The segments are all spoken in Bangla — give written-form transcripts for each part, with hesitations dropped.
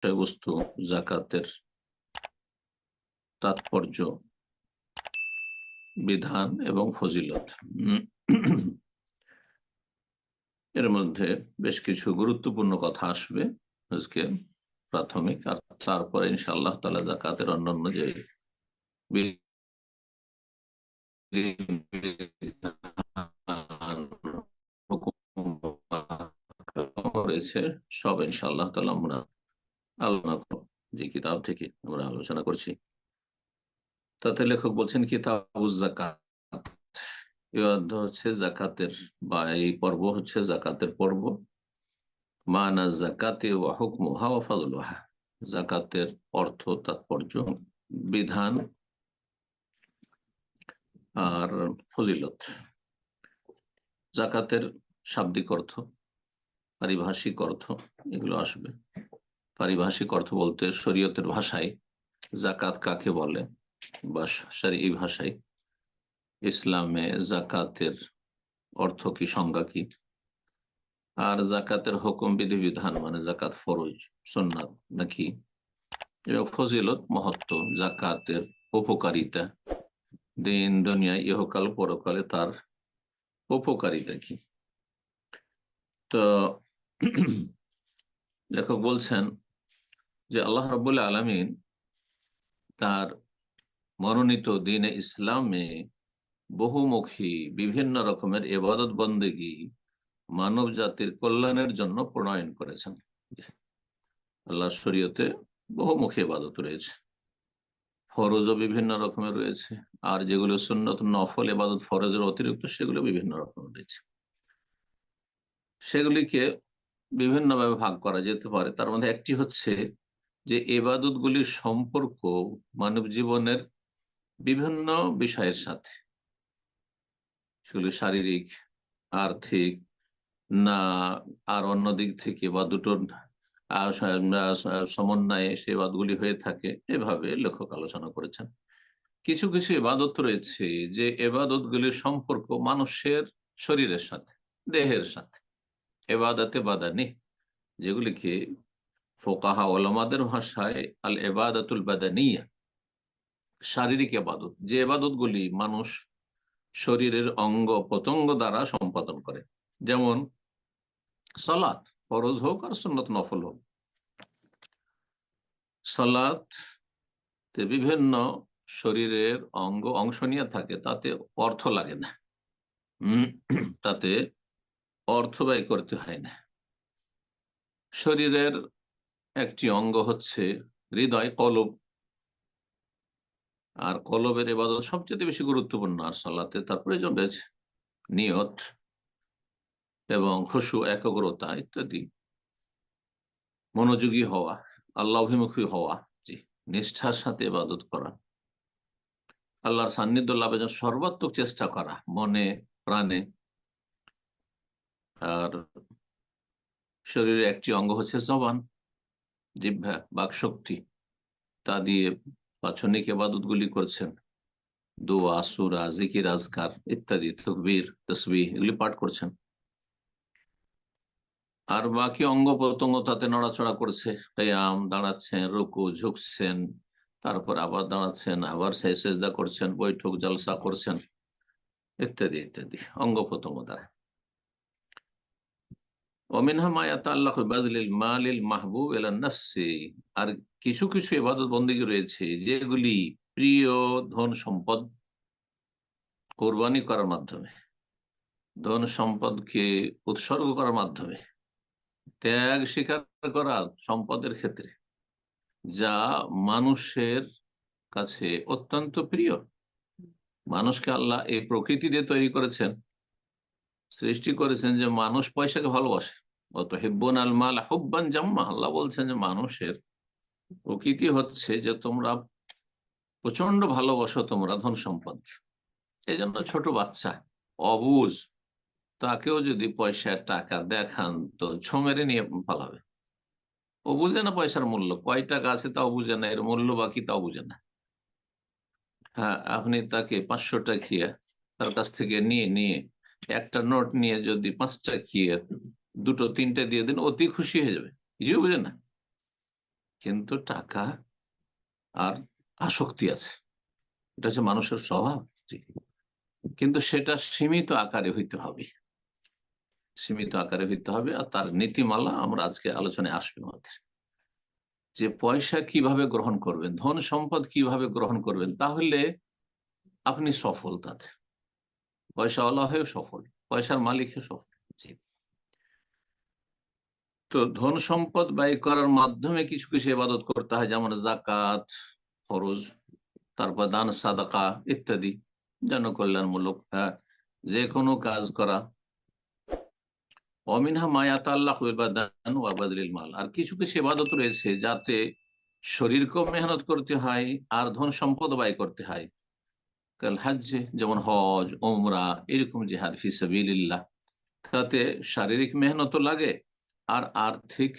বিষয়বস্তু জাকাতের তাৎপর্য, বিধান এবং ফজিলত। এর মধ্যে বেশ কিছু গুরুত্বপূর্ণ কথা আসবে আজকে প্রাথমিক, আর তারপরে ইনশাআল্লাহ তাআলা জাকাতের অন্যান্য যে রয়েছে সব ইনশাআল্লাহ তাআলা আমরা আলোচনা করব, যে কিতাব থেকে আমরা আলোচনা করছি। তাতে লেখক বলছেন কিতাবুজ যাকাত, এই অধ্যায় হচ্ছে জাকাতের, বা এই পর্ব হচ্ছে জাকাতের পর্ব। মানা জাকাতে ওয়া হুকমুহা ওয়া ফাদলুহা, জাকাতের অর্থ, তাৎপর্য, বিধান আর ফজিলত। জাকাতের শাব্দিক অর্থ, পারিভাষিক অর্থ এগুলো আসবে। পারিভাষিক অর্থ বলতে শরীয়তের ভাষায় জাকাত কাকে বলে, বা শরঈ ভাষায় ইসলামে জাকাতের অর্থ কি, সংজ্ঞা কি, আর জাকাতের হুকুম, বিধিবিধান, মানে জাকাত ফরজ সুন্নাত নাকি, এবং ফজিলত, মহত্ব, জাকাতের উপকারিতা, দিন দুনিয়ায় ইহকাল পরকালে তার উপকারিতা কি। তো লেখক বলছেন যে আল্লাহ রাব্বুল আলামিন তার মনোনীত দ্বীনে ইসলামে বহুমুখী বিভিন্ন রকমের ইবাদত বন্দেগী মানব জাতির কল্যাণের জন্য প্রণয়ন করেছেন। আল্লাহ শরীয়তে বহুমুখী ইবাদত রয়েছে, ফরজও বিভিন্ন রকমের রয়েছে, আর যেগুলো সুন্নত নফল ইবাদত ফরজের অতিরিক্ত সেগুলো বিভিন্ন রকমের রয়েছে। সেগুলিকে বিভিন্নভাবে ভাগ করা যেতে পারে। তার মধ্যে একটি হচ্ছে যে ইবাদতগুলির সম্পর্ক মানব জীবনের বিভিন্ন বিষয়ের সাথে, সেগুলি শারীরিক, আর্থিক, না আর অন্য দিক থেকে, বা দুটোর সমন্বয়ে সে ইবাদতগুলি হয়ে থাকে। এভাবে লেখক আলোচনা করেছেন। কিছু কিছু ইবাদত রয়েছে যে ইবাদতগুলির সম্পর্ক মানুষের শরীরের সাথে, দেহের সাথে, এবাদাতে বাদানি, যেগুলিকে ফোকাহা ওলামাদের ভাষায় আল এবাদাতুল বাদানিয়া, শারীরিক এবাদত, যে এবাদত গুলি মানুষ শরীরের অঙ্গ প্রত্যঙ্গ দ্বারা সম্পাদন করে, যেমন সালাত, ফরজ হোক আর সুন্নত নফল হোক। সালাত বিভিন্ন শরীরের অংশ নিয়ে থাকে, তাতে অর্থ লাগে না, তাতে অর্থ ব্যয় করতে হয় না। শরীরের একটি অঙ্গ হচ্ছে হৃদয়, কলব, আর কলবের ইবাদত সবচেয়ে বেশি গুরুত্বপূর্ণ। আর সালাতে তার প্রয়োজন রয়েছে নিয়ত এবং খুশু, একাগ্রতা ইত্যাদি, মনোযোগী হওয়া, আল্লাহ অভিমুখী হওয়া, জি, নিষ্ঠার সাথে ইবাদত করা, আল্লাহর সান্নিধ্য লাভের জন্য সর্বাত্মক চেষ্টা করা মনে প্রাণে। আর শরীরের একটি অঙ্গ হচ্ছে জবান, জিহ্বা, বাক শক্তি, তা দিয়ে বাচনিক ইবাদত গুলি করছেন, দোয়া, সূরা, জিকির, আজকার ইত্যাদি, তাকবীর, তাসবিহ এগুলি পাঠ করছেন। আর বাকি অঙ্গ প্রত্যঙ্গ তাতে নড়াচড়া করছে, কিয়াম, দাঁড়াচ্ছেন, রুকু, ঝুঁকছেন, তারপর আবার দাঁড়াচ্ছেন, আবার সেজদা করছেন, বৈঠক জলসা করছেন ইত্যাদি ইত্যাদি অঙ্গ প্রত্যঙ্গ দ্বারা। আর কিছু কিছু ইবাদত বন্দেগী রয়েছে যেগুলি প্রিয় ধন সম্পদ কোরবানি করার মাধ্যমে, ধন সম্পদকে উৎসর্গ করার মাধ্যমে, ত্যাগ স্বীকার করা সম্পদের ক্ষেত্রে, যা মানুষের কাছে অত্যন্ত প্রিয়। মানুষকে আল্লাহ এই প্রকৃতি দিয়ে তৈরি করেছেন, সৃষ্টি করেছেন যে মানুষ পয়সাকে ভালোবাসে। অত হিব্বুন আল মাল হুব্বান জাম্মা, আল্লাহ বলছেন যে মানুষের প্রকৃতি হচ্ছে যে তোমরা প্রচন্ড ভালোবাসো তোমরা ধন সম্পদকে। এই জন্য ছোট বাচ্চা অবুঝ, তাকেও যদি পয়সা টাকা দেখান তো ছো মেরে নিয়ে পালাবে। ও বুঝে না পয়সার মূল্য, কয় টাকা আছে তাও বুঝে না, এর মূল্য বাকি তাও বুঝে না। হ্যাঁ, আপনি তাকে 500 টাকা তার কাছ থেকে নিয়ে নিয়ে একটা নোট নিয়ে যদি 5 টাকা দুটো তিনটে দিয়ে দিন, অতি খুশি হয়ে যাবে, কিছুই বুঝে না। কিন্তু টাকা আর আসক্তি আছে, এটা হচ্ছে মানুষের স্বভাব। জি। কিন্তু সেটা সীমিত আকারে হইতে হবে, সীমিত আকারে হইতে হবে। আর তার নীতিমালা আমরা আজকে আলোচনায় আসবে আমাদের, যে পয়সা কিভাবে গ্রহণ করবেন, ধন সম্পদ কিভাবে গ্রহণ করবেন, তাহলে আপনি সফল। তাতে পয়সাওয়ালা হয়েও সফল, পয়সার মালিক হয়ে সফল। জি। তো ধন সম্পদ ব্যয় করার মাধ্যমে কিছু কিছু ইবাদত করতে হয়, যেমন জাকাত ফরজ, তারপর দান সাদাকা ইত্যাদি, জনকল্যাণমূলক যে কোনো কাজ করা। অমিনহা মায়াত আল্লাহ দান ওয়াবাদলিল মাল, আর কিছু কিছু ইবাদত রয়েছে যাতে শরীরকেও মেহনত করতে হয় আর ধন সম্পদ ব্যয় করতে হয়। কাল হজ্জে, যেমন হজ ওমরা, এরকম জিহাদ ফি সাবিলিল্লাহ, তাতে শারীরিক মেহনত লাগে আর আর্থিক,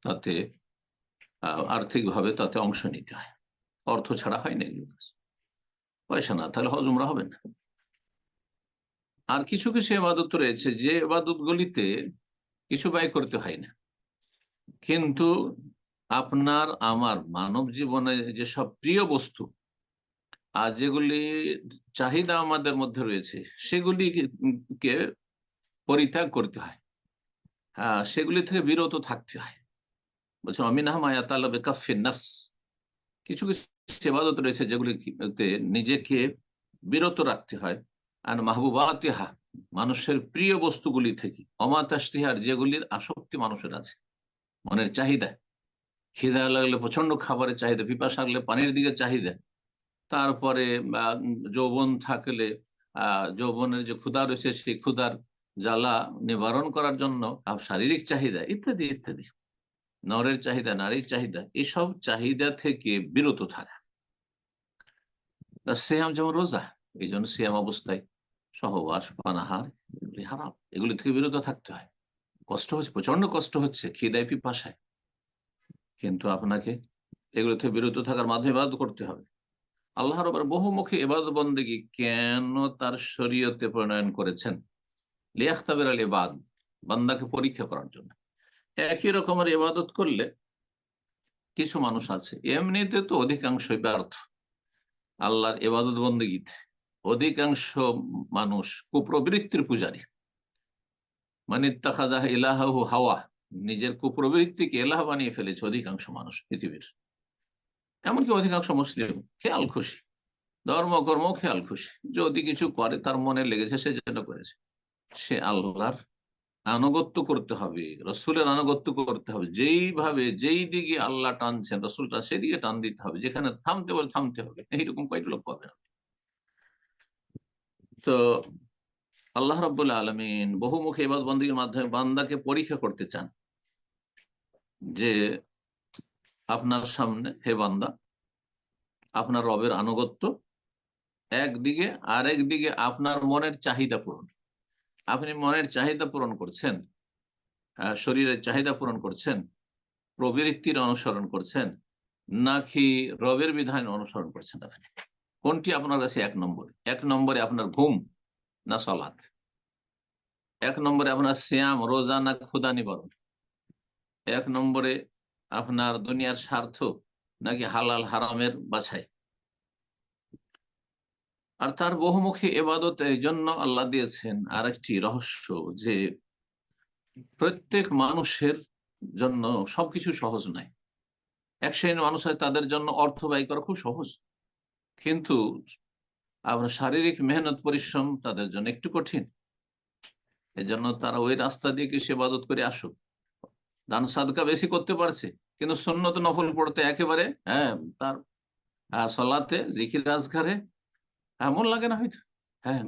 তাতে আর্থিক ভাবে তাতে অংশ নিতে হয়। অর্থ ছাড়া হয় না এগুলো কাজ। পয়সা না তাহলে হজ উমরা হবে না। আর কিছু কিছু ইবাদত রয়েছে যে ইবাদত গুলিতে কিছু ব্যয় করতে হয় না, কিন্তু আপনার আমার মানব জীবনে যেসব প্রিয় বস্তু আর যেগুলি চাহিদা আমাদের মধ্যে রয়েছে, সেগুলিকে পরিত্যাগ করতে হয়, সেগুলি থেকে বিরত থাকতে হয়। বলছেন অমিনাহ মায়াতাল্লাহ বেকাফিন নাফস, কিছু কিছু ইবাদত রয়েছে যেগুলিতে নিজেকে বিরত রাখতে হয়। আর মাহবুবাতিহা, মানুষের প্রিয় বস্তুগুলি থেকে, অমাতাস্তিহার, যেগুলির আসক্তি মানুষের আছে, মনের চাহিদা, খিদা লাগলে প্রচন্ড খাবারের চাহিদা, পিপাসা লাগলে পানির দিকে চাহিদা, তারপরে যৌবন থাকলে যৌবনের যে ক্ষুধা রয়েছে সেই ক্ষুধার জ্বালা নিবারণ করার জন্য শারীরিক চাহিদা ইত্যাদি ইত্যাদি, নরের চাহিদা, নারীর চাহিদা, এসব চাহিদা থেকে বিরত থাকা। সিয়াম যেমন রোজা, এই জন্য সিয়াম অবস্থায় সহবাস পানাহার এগুলি হারাম, এগুলি থেকে বিরত থাকতে হয়। কষ্ট হচ্ছে, প্রচন্ড কষ্ট হচ্ছে, খিদায় পিপাসায়, কিন্তু আপনাকে এগুলো থেকে বিরত থাকার মাধ্যমে ইবাদত করতে হবে। আল্লাহর আবার বহুমুখী ইবাদত বন্দেগী কেন তার শরীয়তে প্রণয়ন করেছেন? লিয়াখতাবির আল ইবাদ, বান্দাকে পরীক্ষা করার জন্য। একই রকমের ইবাদত করলে কিছু মানুষ আছে এমনিতে তো অধিকাংশই ব্যর্থ আল্লাহর ইবাদত বন্দেগীতে, অধিকাংশ মানুষ কুপ্রবৃত্তির পূজারী, মানে ইত্তাখাযা ইলাহাহু হাওয়া, নিজের কুপ্রবৃত্তিকে এলাহ বানিয়ে ফেলেছে অধিকাংশ মানুষ পৃথিবীর। এমনকি অধিকাংশ মুসলিম খেয়াল খুশি, ধর্মকর্ম খেয়াল খুশি, যদি কিছু করে তার মনে লেগেছে সে জন্য করেছে। সে আল্লাহর আনুগত্য করতে হবে, রসুলের আনুগত্য করতে হবে, যেইভাবে যেই দিকে আল্লাহ টানছেন রসুলটা সেদিকে টান দিতে হবে, যেখানে থামতে বলে থামতে হবে। এইরকম কয়েকটি লোক পাবে না। তো আল্লাহ রাব্বুল আলামিন বহুমুখী ইবাদত বন্দেগীর মাধ্যমে বান্দাকে পরীক্ষা করতে চান, যে আপনার সামনে হে বান্দা, আপনার রবের আনুগত্য একদিকে, আরেক দিকে আপনার মনের চাহিদা পূরণ। আপনি মনের চাহিদা পূরণ করছেন, শরীরের চাহিদা পূরণ করছেন, প্রবৃত্তির অনুসরণ করছেন, নাকি রবের বিধান অনুসরণ করছেন? আপনি কোনটি আপনার কাছে এক নম্বরে? এক নম্বরে আপনার ঘুম না সালাত? এক নম্বরে আপনার সিয়াম রোজা না ক্ষুধা নিবারণ? এক নম্বরে আপনার দুনিয়ার স্বার্থ নাকি হালাল হারামের বাছাই? আর তার বহুমুখী এবাদত এই জন্য আল্লাহ দিয়েছেন আর একটি রহস্য, যে প্রত্যেক মানুষের জন্য সবকিছু সহজ নয়। এক শ্রেণীর মানুষ হয় তাদের জন্য অর্থ ব্যয় করা খুব সহজ, কিন্তু আপনার শারীরিক মেহনত পরিশ্রম তাদের জন্য একটু কঠিন। এজন্য তারা ওই রাস্তা দিয়ে কিছু ইবাদত করে আসুক, দান সাদকা বেশি করতে পারছে, কিন্তু সুন্নত নফল পড়তে একেবারে, তার সলাতে জিকির আজকারে মন লাগে না হয়তো,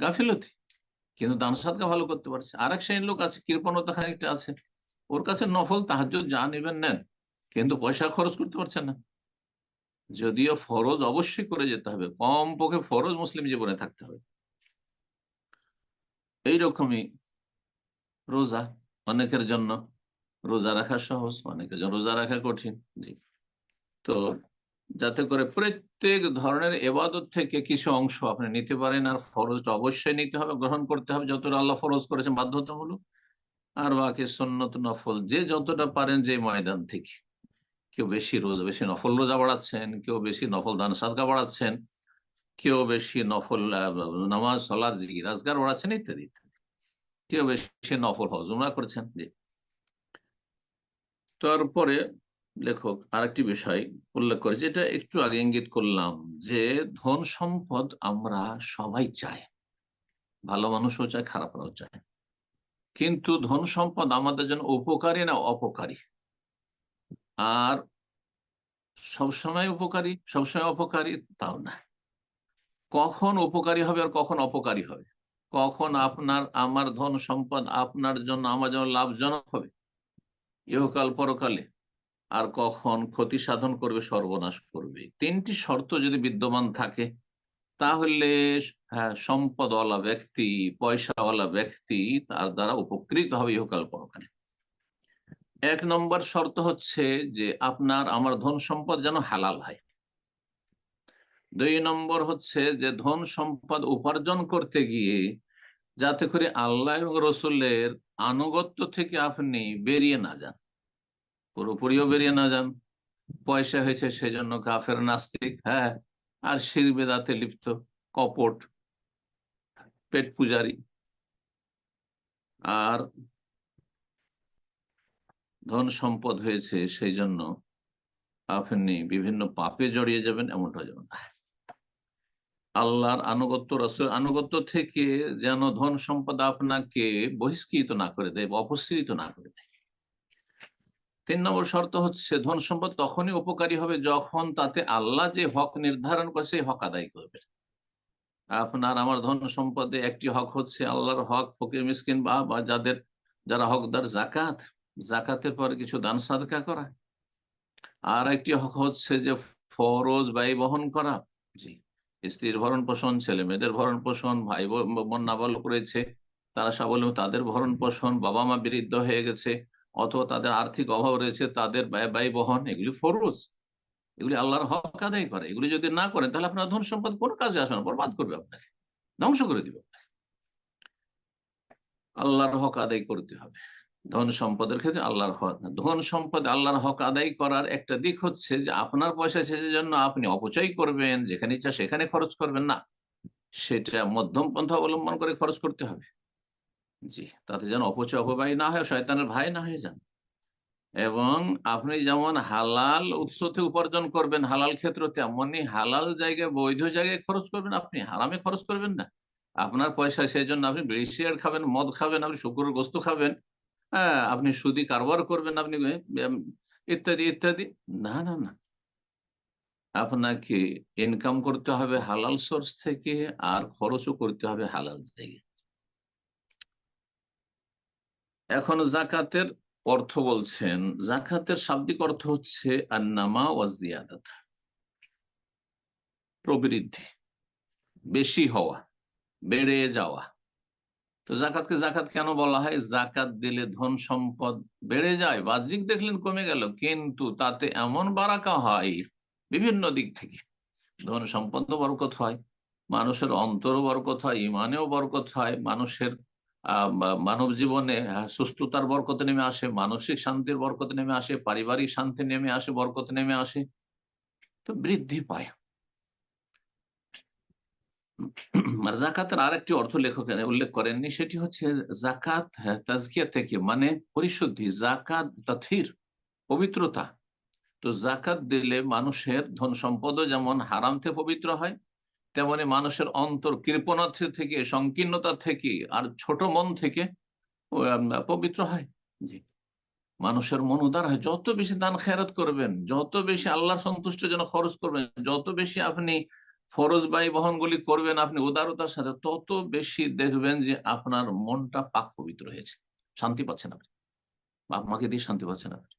গাফিলতি, কিন্তু দান সাদকা ভালো করতে পারছে। আর এক শ্রেণীর লোক আছে, কৃপণতা খানিকটা আছে, ওর কাছে নফল তাহাজ্জুদ যা নেবেন নেন, কিন্তু পয়সা খরচ করতে পারছে না। যদিও ফরজ অবশ্যই করে যেতে হবে, কম পক্ষে ফরজ মুসলিম জীবনে থাকতে হবে। এইরকমই রোজা, অনেকের জন্য রোজা রাখা সহজ, অনেকের জন্য রোজা রাখা কঠিন। জি। তো যাতে করে প্রত্যেক ধরনের এবাদত থেকে কিছু অংশ আপনি নিতে পারেন, আর ফরজটা অবশ্যই নিতে হবে, গ্রহণ করতে হবে যতটা আল্লাহ ফরজ করেছেন বাধ্যতামূলক, আর বাকি সুন্নত নফল যে যতটা পারেন যে ময়দান থেকে, কেউ বেশি বেশি নফল রোজা বাড়াচ্ছেন, কেউ বেশি নফল দান সাদকা বাড়াচ্ছেন, কেউ বেশি নফল নামাজ সালাত জিকির আজকার বাড়াচ্ছেন, ইত্যাদি ইত্যাদি। কেউ বেশি নফল হজ উমরা করছেন। জি। তারপরে লেখক আরেকটি বিষয় উল্লেখ করে, যেটা একটু আগে ইঙ্গিত করলাম, যে ধন সম্পদ আমরা সবাই চাই, ভালো মানুষও চায়, খারাপরাও চায়, কিন্তু ধন সম্পদ আমাদের জন্য উপকারী না অপকারী, আর সবসময় উপকারী সবসময় অপকারী তাও না। কখন উপকারী হবে আর কখন অপকারী হবে, কখন আপনার আমার ধন সম্পদ আপনার জন্য আমার জন্য লাভজনক হবে ইহকাল পরকালে, আর কখন ক্ষতি সাধন করবে, সর্বনাশ করবে, তিনটি শর্ত যদি বিদ্যমান থাকে, তাহলে হ্যাঁ, সম্পদওয়ালা ব্যক্তি, পয়সাওয়ালা ব্যক্তি তার দ্বারা উপকৃত হবে ইহকাল পরকালে। এক নম্বর শর্ত হচ্ছে যে আপনার আমার ধন সম্পদ যেন হালাল হয়। দুই নম্বর হচ্ছে যে ধন সম্পদ উপার্জন করতে গিয়ে যাতে করে আল্লাহ এবং রসুলের আনুগত্য থেকে আপনি বেরিয়ে না যান, পুরোপুরিও বেরিয়ে না যান, পয়সা হয়েছে সেজন্য কাফের নাস্তিক, হ্যাঁ, আর শিরক বিদআতে লিপ্ত কপট পেট পূজারি, আর ধন সম্পদ হয়েছে সেই জন্য আপনি বিভিন্ন পাপে জড়িয়ে যাবেন, এমনটা যেন না। আল্লাহর আনুগত্য, রাসূলের আনুগত্য থেকে যেন ধন সম্পদ আপনাকে বহিষ্কৃত না করে দেয় বা অপসৃত না করে দেয়। তিন নম্বর শর্ত হচ্ছে ধন সম্পদ তখনই উপকারী হবে যখন তাতে আল্লাহ যে হক নির্ধারণ করে সেই হক আদায় করবে। আপনার আমার ধন সম্পদে একটি হক হচ্ছে আল্লাহর হক, ফকির মিসকিন বা যারা হকদার, জাকাত, জাকাতের পরে কিছু দান সাদকা করা। আর একটি হক হচ্ছে যে ফরজ ব্যয় বহন করা। জি, স্ত্রীর ভরণ পোষণ, ছেলে মেয়েদের ভরণ পোষণ, ভাই বোন নাবালক রয়েছে তারা স্বাবলম্বী, তাদের ভরণ পোষণ, বাবা মা বৃদ্ধ হয়ে গেছে অথবা তাদের আর্থিক অভাব রয়েছে, তাদের ব্যয় বহন, এগুলি ফরজ, এগুলি আল্লাহর হক আদায় করে। এগুলি যদি না করেন তাহলে আপনার ধন সম্পদ কোনো কাজে আসবে না, বরবাদ করবে আপনাকে, ধ্বংস করে দিবে। আল্লাহর হক আদায় করতে হবে ধন সম্পদের ক্ষেত্রে। আল্লাহর হক, ধন সম্পদ আল্লাহর হক আদায় করার একটা দিক হচ্ছে যে আপনার পয়সা শেষের জন্য আপনি অপচয় করবেন, যেখানে ইচ্ছা সেখানে খরচ করবেন না, সেটা মধ্যম পন্থা অবলম্বন করে খরচ করতে হবে। জি, তাতে যেন অপচয় অপব্যয় না হয়, শয়তানের ভাই না হয়ে যান। এবং আপনি যেমন হালাল উৎস থেকে উপার্জন করবেন হালাল ক্ষেত্র, তেমনি হালাল জায়গায়, বৈধ জায়গায় খরচ করবেন, আপনি হারামে খরচ করবেন না। আপনার পয়সা সেই জন্য আপনি বিড়ি সিগারেট খাবেন, মদ খাবেন, আপনি শুকরের গোস্ত খাবেন, হ্যাঁ, আপনি সুদি কারবার করবেন, আপনি ইত্যাদি ইত্যাদি। না না না, আপনাকে ইনকাম করতে হবে হালাল সোর্স থেকে, আর খরচও করতে হবে হালাল জায়গায়। এখন জাকাতের অর্থ বলছেন, জাকাতের শাব্দিক অর্থ হচ্ছে আন্নামা ওয়া জিয়াদাত, প্রবৃদ্ধি, বেশি হওয়া, বেড়ে যাওয়া। তো জাকাতকে জাকাত কেন বলা হয়? জাকাত দিলে ধন সম্পদ বেড়ে যায়, বাহ্যিক দেখলেন কমে গেল, কিন্তু তাতে এমন বারাকা হয় বিভিন্ন দিক থেকে, ধন সম্পদও বরকত হয়, মানুষের অন্তরও বরকত হয়, ইমানেও বরকত হয়, মানুষের মানব জীবনে সুস্থতার বরকত নেমে আসে, মানসিক শান্তির বরকত নেমে আসে, পারিবারিক শান্তি নেমে আসে, বরকত নেমে আসে, তো বৃদ্ধি পায়। আর জাকাতের আরেকটি অর্থ লেখক উল্লেখ করেননি, সেটি হচ্ছে জাকাত তাজকিয়া থেকে, মানে পরিশুদ্ধি, জাকাত তাথির, পবিত্রতা। তো জাকাত দিলে মানুষের ধন সম্পদও যেমন হারাম থেকে পবিত্র হয়, তেমনি মানুষের অন্তর কৃপণতা থেকে, সংকীর্ণতা থেকে, আর ছোট মন থেকে পবিত্র হয়। জি, মানুষের মন উদার হয়, যত বেশি দান খেরাত করবেন, যত বেশি আল্লাহর সন্তুষ্টির জন্য খরচ করবেন, যত বেশি আপনি ফরজ ব্যয় বহনগুলি করবেন আপনি উদারতার সাথে, তত বেশি দেখবেন যে আপনার মনটা পাক পবিত্র হয়েছে, শান্তি পাচ্ছেন আপনি, বাপ মাকে দিয়ে শান্তি পাচ্ছেন আপনি,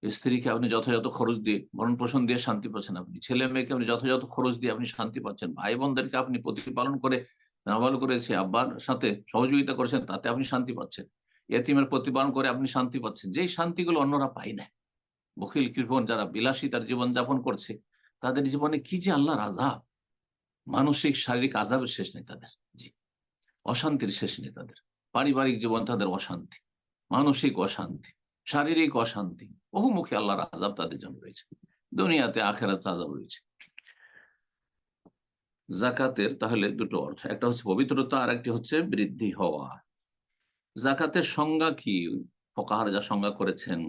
স্ত্রীকে আপনি যথাযথ খরচ দিয়ে ভরণ পোষণ দিয়ে শান্তি পাচ্ছেন আপনি, ছেলে মেয়েকে আপনি যথাযথ খরচ দিয়ে আপনি শান্তি পাচ্ছেন, ভাই বোনদেরকে আপনি প্রতিপালন করে নাবাল করেছে, আব্বার সাথে সহযোগিতা করেছেন, তাতে আপনি শান্তি পাচ্ছেন, এতিমের প্রতিপালন করে আপনি শান্তি পাচ্ছেন, যেই শান্তিগুলো অন্যরা পায় না। বখিল কৃপণ যারা বিলাসিতার জীবন যাপন করছে, তাদের জীবনে কি যে আল্লাহর আযাব, মানসিক শারীরিক আযাবের শেষ নেই তাদের। জি, অশান্তির শেষ নেই তাদের, পারিবারিক জীবন তাদের অশান্তি, মানসিক অশান্তি, শারীরিক অশান্তি, বহুমুখী আল্লাহর আযাব তাদের জন্য রয়েছে, দুনিয়াতে আখিরাতে আযাব রয়েছে। জাকাতের তাহলে দুটো অর্থ, একটা হচ্ছে পবিত্রতা আর একটি হচ্ছে বৃদ্ধি হওয়া। জাকাতের সংজ্ঞা কি? ফুকাহারা যা সংজ্ঞা করেছেন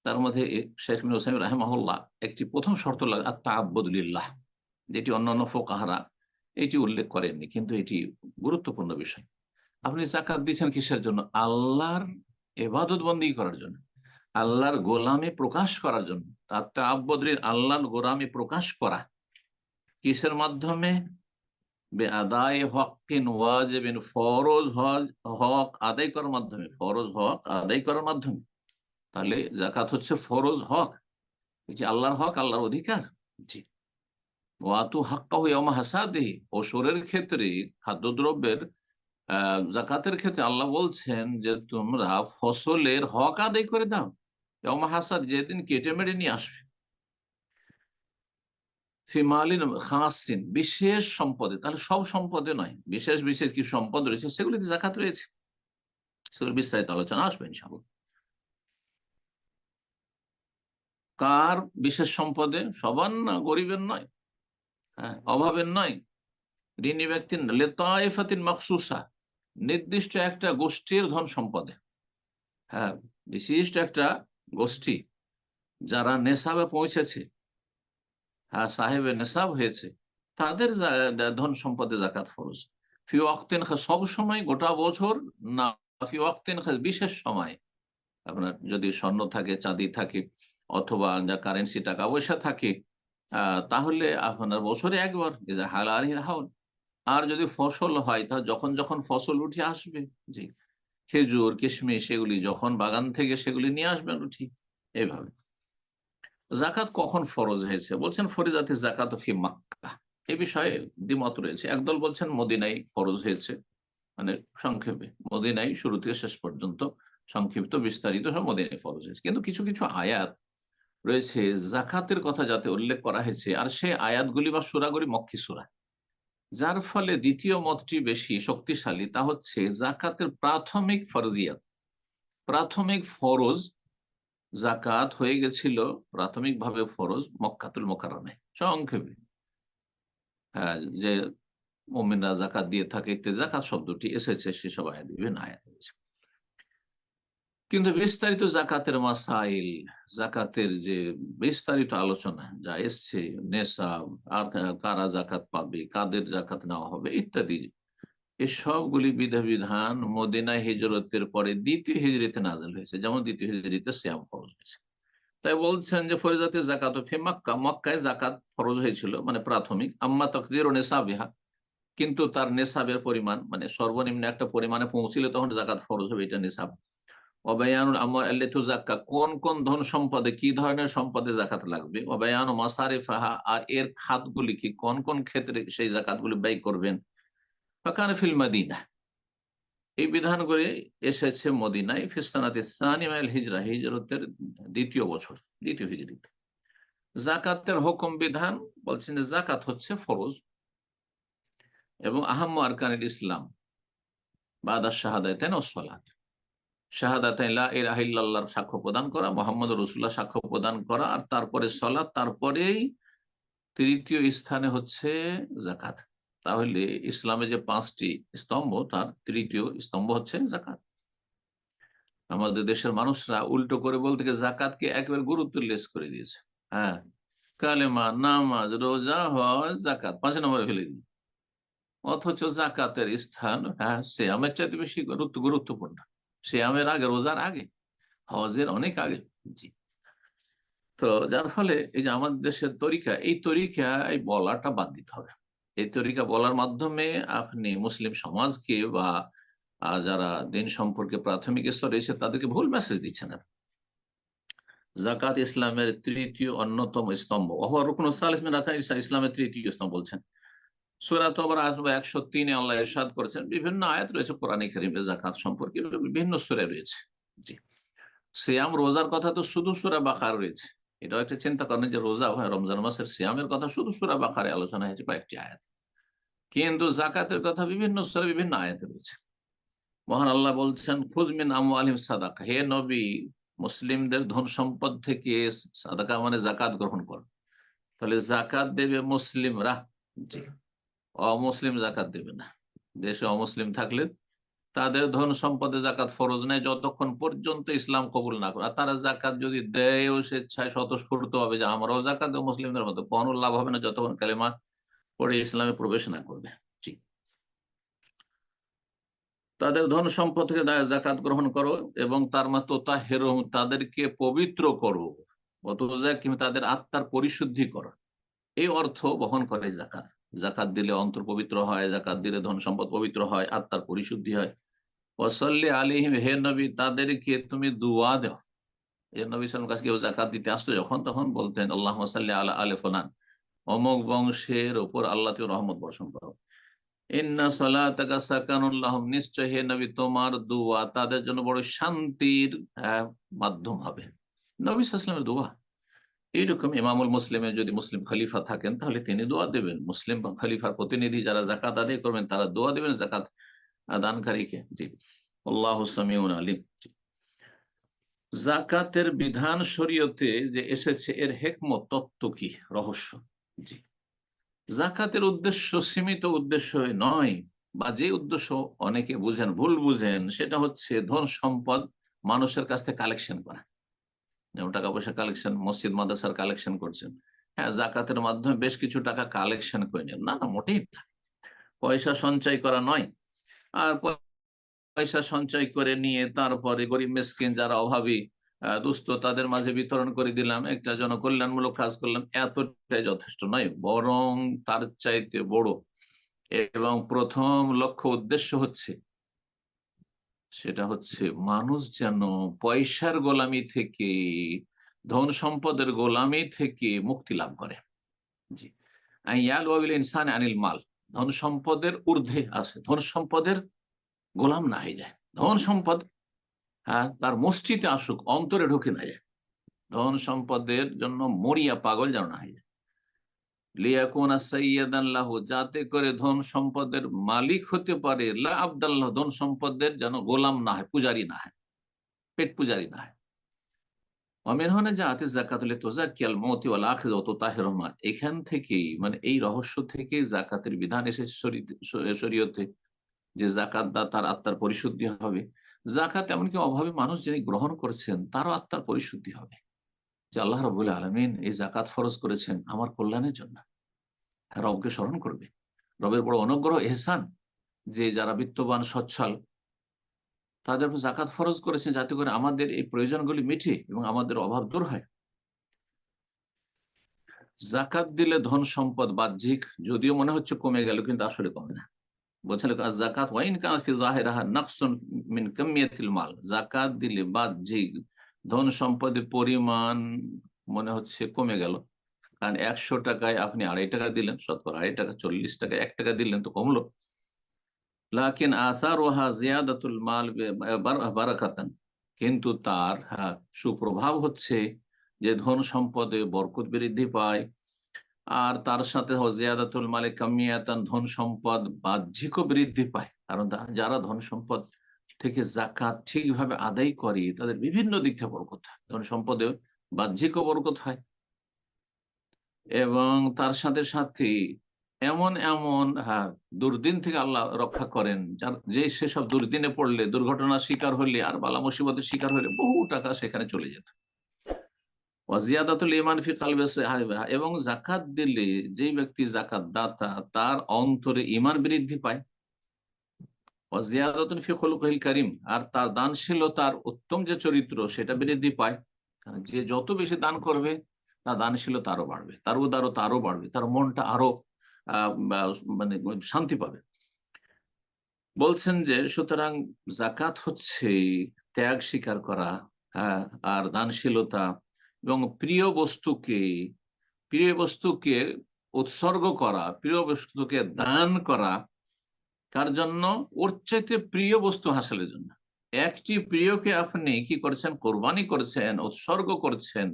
তার মধ্যে শেখ ইবনে উসাইমিন রাহিমাহুল্লাহ একটি প্রথম শর্ত লাগে আত-তাআব্বুদ লিল্লাহ, যেটি অন্যান্য ফুকাহারা এটি উল্লেখ করেননি, কিন্তু এটি গুরুত্বপূর্ণ বিষয়। আপনি জাকাত দিচ্ছেন কিসের জন্য? আল্লাহর ইবাদত বন্দেগী করার জন্য, আল্লাহর গোলামি প্রকাশ করার জন্য। আত-তাআব্বুদ আল্লাহর গোলামি প্রকাশ করা কিসের মাধ্যমে? বেআদায়ে হক্কিন ওয়াজিবিন, ফরজ হক আদায় করার মাধ্যমে, ফরজ হক আদায় করার মাধ্যমে। তাহলে জাকাত হচ্ছে ফরজ হক, এটি আল্লাহর হক, আল্লাহর অধিকার। জি। ওয়াতু হাক্কাহু ইয়াওমা হাসাদিহি, ওসরের ক্ষেত্রে খাদ্যদ্রব্যের জাকাতের ক্ষেত্রে আল্লাহ বলছেন যে তোমরা ফসলের হক আদায় করে দাও ইয়াওমা হাসাদ, যেদিন কেটে মেরে নিয়ে আসবে। ফিমালিন খাসিন, বিশেষ সম্পদে, তাহলে সব সম্পদে নয়, বিশেষ বিশেষ কি সম্পদ রয়েছে সেগুলিতে জাকাত রয়েছে, সেগুলো বিস্তারিত আলোচনা আসবে ইনশাআল্লাহ। কার বিশেষ সম্পদে? সবার না, গরিবের নয়, হ্যাঁ, অভাবের নয়, ঋণী ব্যক্তির না, লেতায়েফাতিন মাখসুসা, নির্দিষ্ট একটা গোষ্ঠীর ধন সম্পদে, হ্যাঁ, বিশিষ্ট একটা গোষ্ঠী যারা নেশাবে পৌঁছেছে, হ্যাঁ, সাহেবে নেশাব হয়েছে, তাদের ধন সম্পদে জাকাত ফরজ। ফি ওয়াক্তিন, সব সময় গোটা বছর না, ফি ওয়াক্তিন, বিশেষ সময়। আপনার যদি স্বর্ণ থাকে, চাঁদি থাকে, অথবা কারেন্সি টাকা পয়সা থাকে, তাহলে আপনার বছরে একবার হালাল হাউল। আর যদি ফসল হয় তাহলে যখন যখন ফসল উঠে আসবে, জি, খেজুর কিশমিশ এগুলি যখন বাগান থেকে সেগুলি নিয়ে আসবেন উঠি, এইভাবে। জাকাত কখন ফরজ হয়েছে? বলছেন ফরিজাতি জাকাত ফি মাক্কা, এ বিষয়ে দ্বিমত রয়েছে। একদল বলছেন মদিনায় ফরজ হয়েছে, মানে সংক্ষেপে মদিনায় শুরু থেকে শেষ পর্যন্ত সংক্ষিপ্ত বিস্তারিত সব মদিনায় ফরজ হয়েছে। কিন্তু কিছু কিছু আয়াত রয়েছে জাকাতের কথা যাতে উল্লেখ করা হয়েছে, আর সেই আয়াতগুলি বা সূরাগুলি মক্কি সূরা, যার ফলে দ্বিতীয় মতটি বেশি শক্তিশালী। তা হচ্ছে জাকাতের প্রাথমিক ফরজিয়াত, প্রাথমিক ফরজ জাকাত হয়ে গেছিল প্রাথমিকভাবে ফরজ মক্কাতুল মুকাররমায়, সংক্ষেপে, হ্যাঁ, যে মুমিনরা জাকাত দিয়ে থাকে, জাকাত শব্দটি এসেছে সেসব আয়াত, বিভিন্ন আয়াত রয়েছে। কিন্তু বিস্তারিত জাকাতের মাসাইল, জাকাতের যে বিস্তারিত আলোচনা যা এসছে, নেশাব, আর কারা জাকাত পাবে, কাদের জাকাত নেওয়া হবে ইত্যাদি, এসবগুলি বিধান মদিনা হিজরতের পরে দ্বিতীয় হিজরিতে নাযিল হয়েছে, যেমন দ্বিতীয় হিজরিতে সিয়াম ফরজ হয়েছে। তাই বলছেন যে ফরিজাতে জাকাত ফি মক্কা, মক্কায় জাকাত ফরজ হয়েছিল, মানে প্রাথমিক। আম্মা তাকদির ও নেশাবিহা, কিন্তু তার নেশাবের পরিমাণ, মানে সর্বনিম্ন একটা পরিমাণে পৌঁছলে তখন জাকাত ফরজ হবে, এটা নেশাব। অবায়ানুল আমওয়াল আল্লাতী যাক্কা, কোন কোন ধন সম্পদে কি ধরনের সম্পদে জাকাত লাগবে। অবায়ানু মাসারিফাহা, আর এর খাতগুলি কি, কোন কোন ক্ষেত্রে সেই জাকাতগুলি ব্যয় করবেন। ফাকানা ফিল মাদিনা, এই বিধান করে এসেছে মদিনায় ফিসানাতে সানি মাইল হিজরা, হিজরতের দ্বিতীয় বছর, দ্বিতীয় হিজরিতে। জাকাতের হুকুম বিধান বলছেন যে জাকাত হচ্ছে ফরজ, এবং আহাম্মু আরকানিল ইসলাম বাদা শাহাদাতাইন ওয়াস সালাত, শাহাদাতাইন লা ইলাহা ইল্লাল্লাহর সাক্ষ্য প্রদান করা, মুহাম্মদুর রাসূলুল্লাহ সাক্ষ্য প্রদান করা, আর তারপরে সালাত, তারপরেই তৃতীয় স্থানে হচ্ছে জাকাত। তাহলে ইসলামে যে 5টি স্তম্ভ, তার তৃতীয় স্তম্ভ হচ্ছে জাকাত। আমাদের দেশের মানুষরা উল্টো করে বলতে গিয়ে জাকাতকে একেবারে গুরুত্ব লেস করে দিয়েছে। হ্যাঁ, কালেমা, নামাজ, রোজা, হজ, জাকাত 5 নম্বরে ফেলে দিই। অথচ জাকাতের স্থান, হ্যাঁ, সিয়ামের চাইতে বেশি গুরুত্বপূর্ণ, সিয়ামের আগে, রোজার আগে, হজের অনেক আগে। জি। তো যার ফলে এই যে আমাদের দেশের তরিকা, এই তরিকায় বলাটা বাদ দিতে হবে। এই তরিকা বলার মাধ্যমে আপনি মুসলিম সমাজকে বা যারা দিন সম্পর্কে প্রাথমিক স্তরে রয়েছে তাদেরকে ভুল মেসেজ দিচ্ছেন। জাকাত ইসলামের তৃতীয় অন্যতম স্তম্ভ, ইসলামের তৃতীয় স্তম্ভ বলছেন। সূরা তওবার আসবে 103-এ আল্লাহ ইরশাদ করেছেন, বিভিন্ন আয়াত রয়েছে কোরআনে কারীমে জাকাত সম্পর্কে, বিভিন্ন সূরায় রয়েছে। জি। সিয়াম, রোজার কথা তো শুধু সূরা বাকারা রয়েছে। এটাও একটা চিন্তা করেন যে রোজা হয় রমজান মাসের, সিয়ামের কথা শুধু সূরা বাকারায় আলোচনা হয়েছে কয়েকটি আয়াত, কিন্তু জাকাতের কথা বিভিন্ন সূরা বিভিন্ন আয়াতে রয়েছে। মহান আল্লাহ বলছেন খুয মিন আমওয়ালিহিম সাদাকা, হে নবী মুসলিমদের ধন সম্পদ থেকে সাদাকা মানে জাকাত গ্রহণ কর। তাহলে জাকাত দেবে মুসলিমরা, জি, অমুসলিম জাকাত দেবে না। দেশে অমুসলিম থাকলে তাদের ধন সম্পদে জাকাত ফরজ নেই যতক্ষণ পর্যন্ত ইসলাম কবুল না করে। আর তারা জাকাত যদি দেয়ও স্বেচ্ছায় স্বতঃস্ফূর্ত হবে যে আমরাও জাকাত দেব মুসলিমদের মতো, কোনো লাভ হবে না যতক্ষণ কালেমা পড়ে ইসলামে প্রবেশ না করবে। জি, তাদের ধন সম্পদ থেকে জাকাত গ্রহণ করো এবং তার মাত্র তাহেরুম তাদেরকে পবিত্র করো, তাদের আত্মার পরিশুদ্ধি করো, এই অর্থ বহন করে জাকাত। জাকাত দিলে অন্তর পবিত্র হয়, জাকাত দিলে ধন সম্পদ পবিত্র হয়, আত্মার পরিশুদ্ধি হয়। ওয়াসাল্লি আলাইহিম, হে নবী তাদেরকে তুমি দুয়া দাও। এ নবী সাল্লাল্লাহু কাছে কেউ জাকাত দিতে আসতো যখন, তখন বলতেন আল্লাহুম্মা সাল্লি আলা আলি ফুলান, অমুক বংশের ওপর আল্লাহ তুমি রহমত বর্ষণ করো। ইন্না সালাতাকা সাকানুল লাহুম, নিশ্চয় হে নবী তোমার দোয়া তাদের জন্য বড় শান্তির মাধ্যম হবে। নবী সাল্লাল্লাহু আলাইহি ওয়াসাল্লামের দোয়া এইরকম। ইমামুল মুসলিমের যদি মুসলিম খলিফা থাকেন তাহলে তিনি দোয়া দেবেন, মুসলিম খলিফার প্রতিনিধি যারা জাকাত আদায় করবেন তারা দোয়া দেবেন জাকাত দানকারীকে। জি, আল্লাহু সামিউন আলিম। জাকাতের বিধান শরীয়তে যে এসেছে এর হেকমত তত্ত্ব কি, রহস্য। জি, জাকাতের উদ্দেশ্য সীমিত উদ্দেশ্য নয়, বা যে উদ্দেশ্য অনেকে বুঝেন, ভুল বুঝেন, সেটা হচ্ছে ধন সম্পদ মানুষের কাছ থেকে কালেকশন করা। যেমন টাকা পয়সা কালেকশন, মসজিদ মাদ্রাসার কালেকশন করছেন, হ্যাঁ জাকাতের মাধ্যমে বেশ কিছু টাকা কালেকশন করে নেন, না না, মোটেই না। পয়সা সঞ্চয় করা নয়। আর পয়সা সঞ্চয় করে নিয়ে তারপরে গরিব মিসকিন যারা অভাবী দুস্থ তাদের মাঝে বিতরণ করে দিলাম, একটা জনকল্যাণমূলক কাজ করলাম, এতটাই যথেষ্ট নয়। বরং তার চাইতে বড় এবং প্রথম লক্ষ্য উদ্দেশ্য হচ্ছে, সেটা হচ্ছে মানুষ যেন পয়সার গোলামি থেকে, ধন সম্পদের গোলামি থেকে মুক্তি লাভ করে। জি, ইনসান আনিল মাল, ধন সম্পদের ঊর্ধ্বে আসে, ধন সম্পদের গোলাম না হয়ে যায়। ধন সম্পদ, হ্যাঁ, তার মসজিদে আসুক, অন্তরে ঢুকে না যায়। ধন সম্পদের জন্য মরিয়া পাগল যেন না হয়ে যায়। লিয়াকুনা সাইয়্যিদান লাহু, যাতে করে ধন সম্পদের মালিক হতে পারে, লা আবদাল্লাহ, ধন সম্পদের যেন গোলাম না হয়, পূজারি না হয়, পেট পূজারি না হয়। অমিনহনে জাআতি যাকাতুল তুযাক্কিয়াল মাউতি ওয়াল আখিরা ওয়া তুতাহিরুহুমা, এখান থেকেই মানে এই রহস্য থেকে জাকাতের বিধান এসেছে শরীয়তে, যে জাকাত দা তার আত্মার পরিশুদ্ধি হবে। জাকাত এমনকি অভাবী মানুষ যিনি গ্রহণ করছেন তারও আত্মার পরিশুদ্ধি হবে, যে আল্লাহ রাব্বুল আলামিন এই জাকাত ফরজ করেছেন আমার কল্যাণের জন্য। রবকে স্মরণ করবে, রবের বড় অনুগ্রহ এহসান, যে যারা বিত্তবান সচ্ছল তাদের উপর জাকাত ফরজ করেছেন যাতে করে আমাদের এই প্রয়োজনগুলি মিটে এবং আমাদের অভাব দূর হয়। জাকাত দিলে ধন সম্পদ বাহ্যিক যদিও মনে হচ্ছে কমে গেল, কিন্তু আসলে কমে না। বলছেন জাকাত ওয়াইন কানাত ফি যাহিরিহা নাকসুন মিন কামিয়াতিল মাল, জাকাত দিলে বাহ্যিক ধন সম্পদের পরিমাণ মনে হচ্ছে কমে গেল। কারণ 100 টাকায় আপনি 2.5 টাকা দিলেন, শতকরা 2.5 টাকা, 40 টাকায় 1 টাকা দিলেন তো কমলো। লাকিন আসারুহা জিয়াদাতুল মাল বারাকাতান, কিন্তু তার সুপ্রভাব হচ্ছে যে ধন সম্পদে বরকত বৃদ্ধি পায়। আর তার সাথে জিয়াদাতুল মালে কামিয়াতান, ধন সম্পদ বাহ্যিকও বৃদ্ধি পায়। কারণ যারা ধন সম্পদ থেকে জাকাত ঠিকভাবে আদায় করে তাদের বিভিন্ন দিক থেকে বরকত হয়, ধন সম্পদে বাহ্যিকও বরকত হয়। এবং তার সাথে সাথে এমন এমন দুর্দিন থেকে আল্লাহ রক্ষা করেন, যার যে সেসব দুর্দিনে পড়লে, দুর্ঘটনার শিকার হলে আর বালা মুসিবতের শিকার হলে বহু টাকা সেখানে চলে যেত। ওয়াজিয়াদাতুল ঈমান ফি কলবি সাহিবিহা, এবং যাকাত দিলে যেই ব্যক্তি যাকাত দাতা তার অন্তরে ঈমান বৃদ্ধি পায়। ওয়াজিয়াদাতুন ফি খুলুকিল কারীম, আর তার দানশীলতার উত্তম যে চরিত্র সেটা বৃদ্ধি পায়। কারণ যে যত বেশি দান করবে তার দানশীলতা আরো বাড়বে, তার উদারতা আরো বাড়বে, তার মনটা আরো মানে শান্তি পাবে। বলছেন যে সুতরাং জাকাত হচ্ছে ত্যাগ স্বীকার করা, হ্যাঁ, আর দানশীলতা এবং প্রিয় বস্তুকে উৎসর্গ করা, প্রিয় বস্তুকে দান করা। কার জন্য? ওর চাইতে প্রিয় বস্তু হাসিলের জন্য। একটি প্রিয়কে আপনি কি করছেন? কোরবানি করছেন, উৎসর্গ করছেন,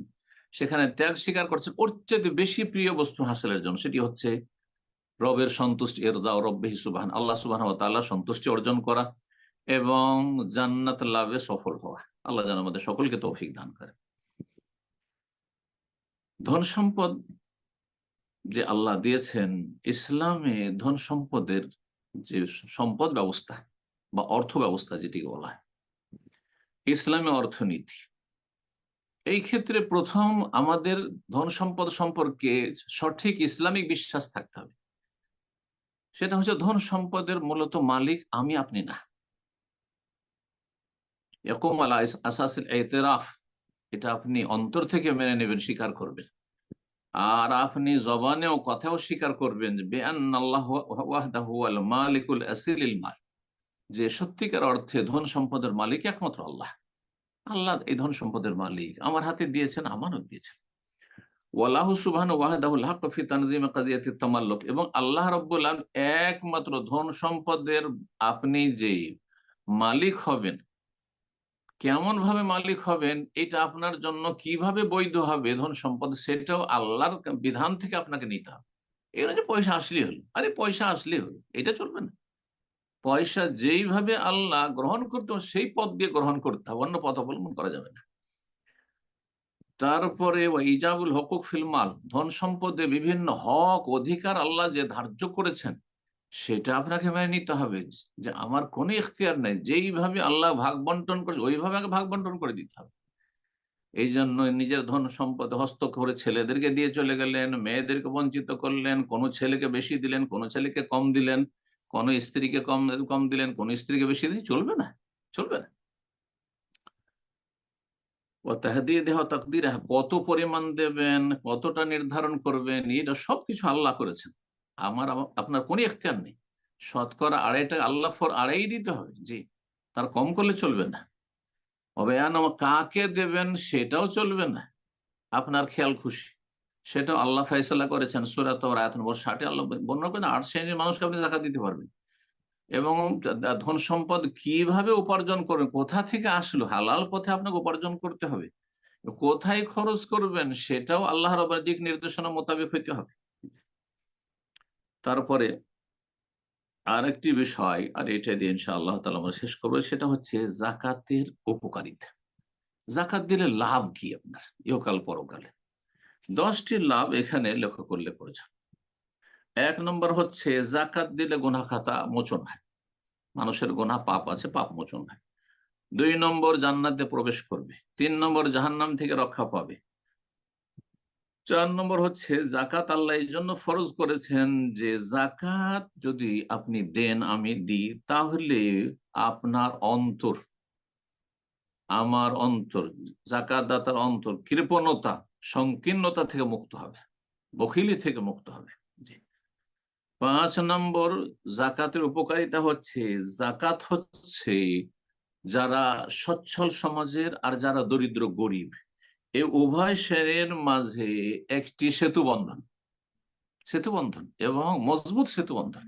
সেখানে ত্যাগ স্বীকার করছেন ওর চাইতে বেশি প্রিয় বস্তু হাসিলের জন্য। সেটি হচ্ছে রবের সন্তুষ্টি, এরদা রব্বিহি সুবহান, আল্লাহ সুবহানাহু ওয়া তাআলার সন্তুষ্টি অর্জন করা। এবং জান্নাত লাভে সফল হওয়া। আল্লাহ যেন আমাদের সকলকে তৌফিক দান করে। ধন সম্পদ যে আল্লাহ দিয়েছেন, ইসলামে ধন সম্পদের যে সম্পদ ব্যবস্থা বা অর্থ ব্যবস্থা যেটিকে বলা হয়, ইসলামী অর্থনীতি, এই ক্ষেত্রে প্রথম আমাদের ধন সম্পদ সম্পর্কে সঠিক ইসলামিক বিশ্বাস থাকতে হবে। সেটা হচ্ছে ধন সম্পদের মূলত মালিক আমি আপনি না। ইয়াকুম আলা আসাসিল ইতিরাফ, এটা আপনি অন্তর থেকে মেনে নেবেন, স্বীকার করবেন। আর আপনি জবানেও কথাও স্বীকার করবেন যে বিআন্নাল্লাহ ওয়াহদাহু আল মালিকুল আসিলিল মাল, যে সত্যিকার অর্থে ধন সম্পদের মালিক একমাত্র আল্লাহ। আল্লাহ এই ধন সম্পদের মালিক, আমার হাতে দিয়েছেন, আমানত দিয়েছেন। ওয়াল্লাহু সুবহানাহু ওয়াহদাহুল হক ফি তানজিম কাজিয়াতিত তামাল্লুক, এবং আল্লাহ রাব্বুল আলামিন একমাত্র ধন সম্পদের আপনি যে মালিক হবেন, কেমন ভাবে মালিক হবেন, এটা আপনার জন্য কিভাবে বৈধ হবে ধন সম্পদ, সেটাও আল্লাহর বিধান থেকে আপনাকে নিতে হবে। এর যে পয়সা আসলেই হলো, আরে পয়সা আসলেই হলো, এটা চলবে না। পয়সা যেইভাবে আল্লাহ গ্রহণ করতে হবে সেই পথ দিয়ে গ্রহণ করতে হবে, অন্য পথ অবলম্বন করা যাবে না। তারপরে ইজাবুল হকুক ফিল মাল, ধন সম্পদে বিভিন্ন হক অধিকার আল্লাহ যে ধার্য করেছেন সেটা আপনাকে মেনে নিতে হবে, যে আমার কোনো ইখতিয়ার নেই, যেইভাবে আল্লাহ ভাগ বন্টন করেছে ওইভাবে আগে ভাগ বন্টন করে দিতে হবে। এই জন্য নিজের ধন সম্পদ হস্ত করে ছেলেদেরকে দিয়ে চলে গেলেন, মেয়েদেরকে বঞ্চিত করলেন, কোনো ছেলেকে বেশি দিলেন, কোনো ছেলেকে কম দিলেন, কোনো স্ত্রীকে কম কম দিলেন, কোন স্ত্রীকে বেশি দিলেন, চলবে না, চলবে না। ও তাহদিয়ে দেহ তাকদির, কত পরিমাণ দেবেন, কতটা নির্ধারণ করবেন, এটা সবকিছু আল্লাহ করেছেন। আপনার কোন এখতিয়ার নেই। শতকরা আড়াইটা আল্লাহ ফর আড়াই দিতে হবে, জি, তার কম করলে চলবে না। অবয়ান কাকে দেবেন সেটাও চলবে না আপনার খেয়াল খুশি, সেটাও আল্লাহ ফয়সালা করেছেন। সূরা তাওরা আয়াত নম্বর 60 আল্লাহ বর্ণনা করেন 8 শ্রেণীর মানুষকে আপনি যাকাত দিতে পারবেন। এবং ধন সম্পদ কিভাবে উপার্জন করবেন, কোথা থেকে আসলো, হালাল পথে আপনাকে উপার্জন করতে হবে, কোথায় খরচ করবেন সেটাও আল্লাহ রাব্বুল দিক নির্দেশনা মোতাবেক হইতে হবে। তারপরে আরেকটি বিষয়, আর এটা দিয়ে ইনশাআল্লাহ তাআলা আমরা শেষ করবো, সেটা হচ্ছে জাকাতের উপকারিতা। জাকাত দিলে লাভ কি আপনার ইহকাল পরকালে? 10টি লাভ এখানে লক্ষ্য করলে করেছে। 1 নম্বর হচ্ছে জাকাত দিলে গুনাহ খাতা মোচন হয়, মানুষের গুনাহ পাপ আছে, পাপ মোচন হয়। 2 নম্বর জান্নাতে প্রবেশ করবে। 3 নম্বর জাহান্নাম থেকে রক্ষা পাবে। 4 নম্বর হচ্ছে জাকাত আল্লাহ এই জন্য ফরজ করেছেন যে জাকাত যদি আপনি দেন, আমি দিই, তাহলে আপনার অন্তর, আমার অন্তর, জাকাত দাতার অন্তর কৃপণতা, সংকীর্ণতা থেকে মুক্ত হবে, বখিলি থেকে মুক্ত হবে। জি। 5 নম্বর জাকাতের উপকারিতা হচ্ছে, জাকাত হচ্ছে যারা সচ্ছল সমাজের আর যারা দরিদ্র গরিব, এই উভয় শ্রেণীর মাঝে একটি সেতু বন্ধন, সেতু বন্ধন এবং মজবুত সেতু বন্ধন।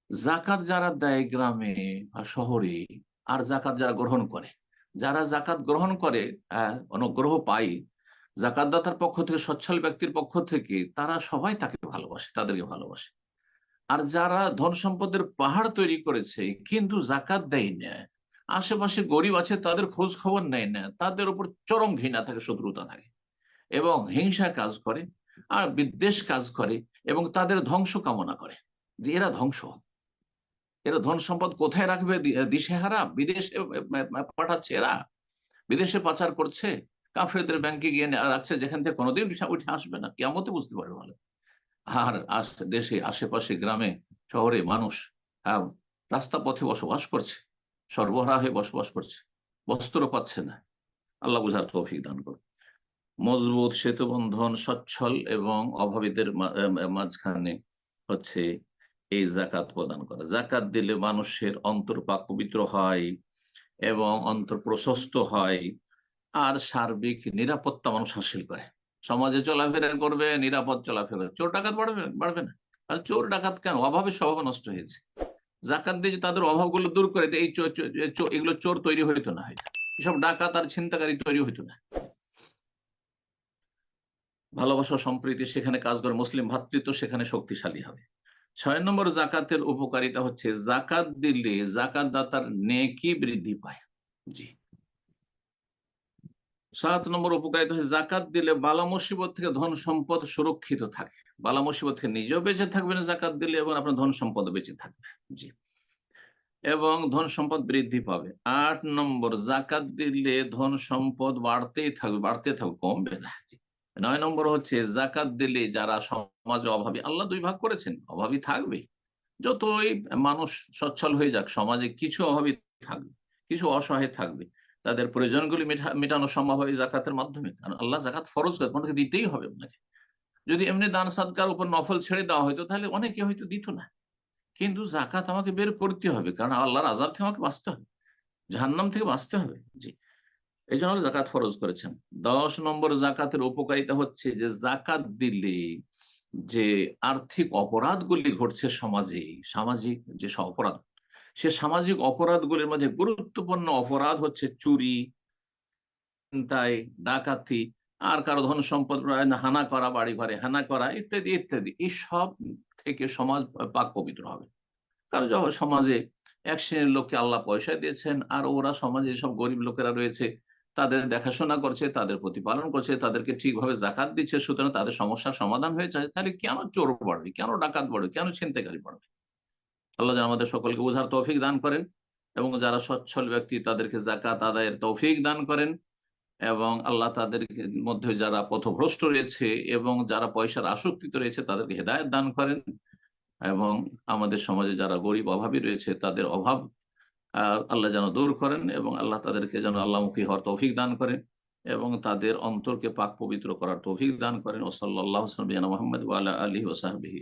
জাকাত যারা দেয় গ্রামে বা শহরে, আর জাকাত যারা গ্রহণ করে, যারা জাকাত গ্রহণ করে, অনুগ্রহ পায় জাকাতদাতার পক্ষ থেকে, সচ্ছল ব্যক্তির পক্ষ থেকে, তারা সবাই তাকে ভালোবাসে, তাদেরকে ভালোবাসে। আর যারা ধন সম্পদের পাহাড় তৈরি করেছে কিন্তু জাকাত দেয় না, আশেপাশে গরিব আছে তাদের খোঁজ খবর নেয় না, তাদের উপর চরম ঘৃণা থাকে, শত্রুতা থাকে এবং হিংসা কাজ করে আর বিদ্বেষ কাজ করে এবং তাদের ধ্বংস কামনা করে, যে এরা ধ্বংস, এরা ধন সম্পদ কোথায় রাখবে, দিশেহারা, বিদেশে পাঠাচ্ছে, এরা বিদেশে পাচার করছে, কাফেরদের ব্যাংকে গিয়ে রাখছে, যেখান থেকে কোনোদিন উঠে আসবে না, কিয়ামতে বুঝতে পারবে ভালো। আর দেশে আশেপাশে গ্রামে শহরে মানুষ রাস্তা পথে বসবাস করছে, সর্বহারা হয়ে বসবাস করছে, বস্ত্র পাচ্ছে না। আল্লাহ বুঝার তৌফিক দান করুন। মজবুত সেতু বন্ধন সচ্ছল এবং অভাবীদের মাঝখানে হচ্ছে এই জাকাত প্রদান করা। জাকাত দিলে মানুষের অন্তর পাক পবিত্র হয় এবং অন্তর প্রশস্ত হয়, আর সার্বিক নিরাপত্তা মানুষ হাসিল করে, সমাজে চলাফেরা করবে, নিরাপদ চলাফেরা, চোর ডাকাত বাড়বে বাড়বে না। আর চোর ডাকাত কেন, অভাবের স্বভাব নষ্ট হয়েছে। জাকাত দিয়ে যে তাদের অভাবগুলো দূর করে দেয়, এই এগুলো চোর তৈরি হইতো না, হয়তো এসব ডাকাত আর ছিনতাকারী তৈরি হইতো না। ভালোবাসা সম্প্রীতি সেখানে কাজ করে, মুসলিম ভ্রাতৃত্ব সেখানে শক্তিশালী হবে। 6 নম্বর জাকাতের উপকারিতা হচ্ছে জাকাত দিলে জাকাত দাতার নেকি বৃদ্ধি পায়। জি। 7 নম্বর উপকারিতা হচ্ছে জাকাত দিলে বালা মুসিবত থেকে ধন সম্পদ সুরক্ষিত থাকে। বালা মুসিবত থেকে নিজেও বেঁচে থাকবেন জাকাত দিলে, এবং আপনার ধন সম্পদ বেঁচে থাকবে। জি। এবং ধন সম্পদ বৃদ্ধি পাবে। 8 নম্বর, জাকাত দিলে ধন সম্পদ বাড়তেই থাকবে, বাড়তে থাকবে, কমবে না। জি। 9 নম্বর হচ্ছে জাকাত দিলে যারা সমাজে অভাবী, আল্লাহ 2 ভাগ করেছেন, অভাবী থাকবে। যতই মানুষ সচ্ছল হয়ে যাক, সমাজে কিছু অভাবী থাকবে, কিছু অসহায় থাকবে। তাদের প্রয়োজনগুলি মেটানো সম্ভব হয় জাকাতের মাধ্যমে। কারণ আল্লাহ জাকাত ফরজ করে, আপনাকে দিতেই হবে আপনাকে। যদি এমনি দান সাদকার উপর নফল ছেড়ে দেওয়া হয়তো, তাহলে অনেকে হয়তো দিত না। কিন্তু জাকাত আমাকে বের করতে হবে, কারণ আল্লাহর আযাব থেকে আমাকে বাঁচতে হবে, জাহান্নাম থেকে বাঁচতে হবে। জি। এই জন্য আল্লাহ জাকাত ফরজ করেছেন। 10 নম্বর জাকাতের উপকারিতা হচ্ছে যে জাকাত দিলে যে আর্থিক অপরাধগুলি ঘটছে সমাজে, সামাজিক যে সব অপরাধ, সে সামাজিক অপরাধগুলির মধ্যে গুরুত্বপূর্ণ অপরাধ হচ্ছে চুরি, ছিনতাই, ডাকাতি, আর কারো ধন সম্পদ হানা করা, বাড়ি ঘরে হানা করা, ইত্যাদি ইত্যাদি। এই সব থেকে সমাজ পাক পবিত্র হবে। কারণ যখন সমাজে এক শ্রেণীর লোককে আল্লাহ পয়সা দিয়েছেন, আর ওরা সমাজে সব গরিব লোকেরা রয়েছে, তাদের দেখাশোনা করছে, তাদের প্রতিপালন করছে, তাদেরকে ঠিকভাবে জাকাত দিচ্ছে, সুতরাং তাদের সমস্যার সমাধান হয়ে যায়। তাহলে কেন চোর বাড়বে, কেন ডাকাত বাড়বে, কেন ছিনতাইকারী বাড়বে? আল্লাহ যেন আমাদের সকলকে বোঝার তৌফিক দান করেন, এবং যারা সচ্ছল ব্যক্তি তাদেরকে জাকাত আদায়ের তৌফিক দান করেন, এবং আল্লাহ তাদের মধ্যে যারা পথভ্রষ্ট রয়েছে এবং যারা পয়সার আসক্তিতে রয়েছে তাদেরকে হেদায়েত দান করেন, এবং আমাদের সমাজে যারা গরিব অভাবী রয়েছে তাদের অভাব আল্লাহ যেন দূর করেন, এবং আল্লাহ তাদেরকে যেন আল্লাহমুখী হওয়ার তৌফিক দান করেন, এবং তাদের অন্তরকে পাক পবিত্র করার তৌফিক দান করেন। ও সাল্লাল্লাহু আলা মুহাম্মদ ওয়া আলা আলিহি ওয়া সাহবিহি।